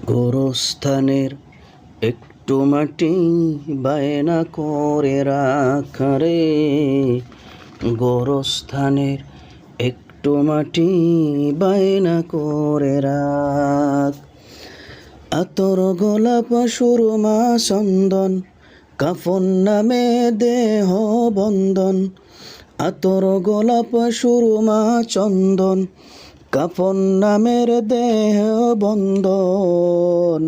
গোরস্থানের একটু মাটি বায়না করে রাখ রে, গোরস্থানের একটু মাটি বায়না করে রাখ। আতর গোলাপ সুরমা চন্দন কাফন নামে দেহ বন্ধন, আতর গোলাপ সুরমা চন্দন কাফন নামের দেহ বন্ধন।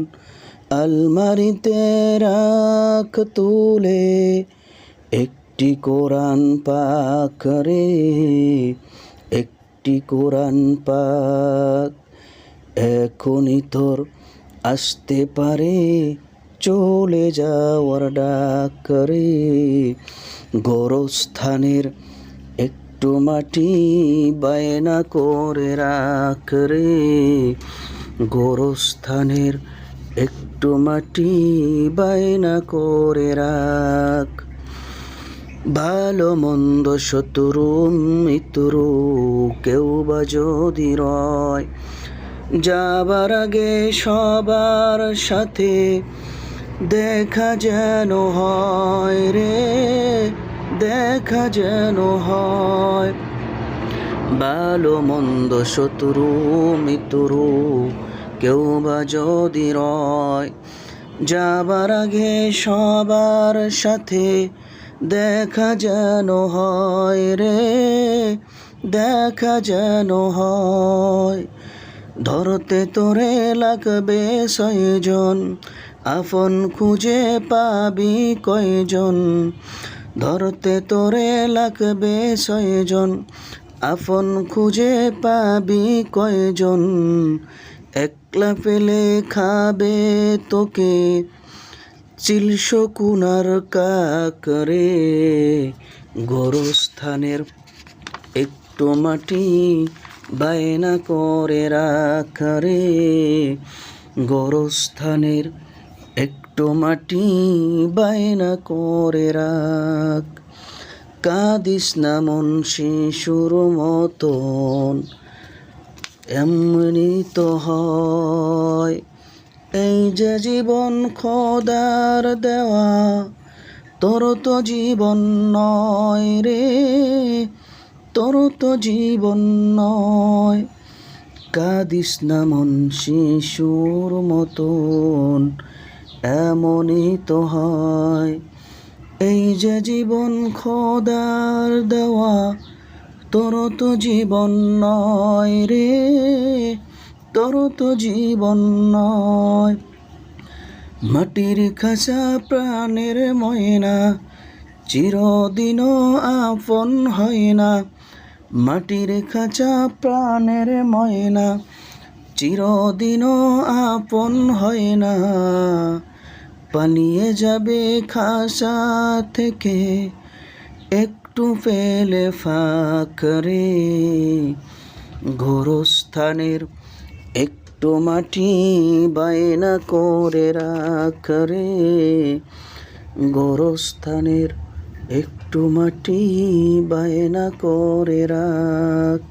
আলমারিতে রাখ তুলে একটি কোরআন পাক রে, একটি কোরআন পাক। এখনই তোর আসতে পারে চলে যাওয়ার ডাক রে, গোরস্থানের একটু মাটি বায়না করে রাখ রে, গোরস্থানের একটু মাটি বায়না করে রাখ। ভালো মন্দ শত্রু মিত্র কেউ বা যদি রয়, যাবার আগে সবার সাথে দেখা যেন হয় রে, দেখা যেন হয়। ভালো মন্দ শত্রু মিত্র কেউ বা যদি রয়, যাবার আগে সবার সাথে দেখা যেন হয় রে, দেখা যেন হয়। ধরতে তোরে লাগবে ছয়জন, আপন খুঁজে পাবি কয়জন। ধরতে তোরে লাগবে ছয়জন, আপন খুঁজে পাবি কয়জন। একলা পেলে খাবে তোকে চিলশকুনার কাক রে, গোরস্থানের একটু মাটি বায়না করে রাখ রে, গোরস্থানের একটু মাটি বায়না করে রাখ। কাঁদিস না মন শিশুর মতন, এমনি তো হয়। এই যে জীবন খোদার দেওয়া, তোর তো জীবন নয় রে, তোর তো জীবন নয়। কাঁদিস না মন শিশুর মতন, এমনই তো হয়। এই যে জীবন খোদার দেওয়া, তোর তো জীবন নয় রে, তোর তো জীবন নয়। মাটির খাঁচা প্রাণের ময়না, চিরদিনও আপন হয় না। মাটির খাঁচা প্রাণের ময়না, চিরদিনও আপন হয় না। পালিয়ে যাবে খাঁচা থেকে একটু পেলে ফাঁক রে, গোরস্থানের একটু মাটি বায়না করে রাখ রে, গোরস্থানের একটু মাটি বায়না করে রাখ।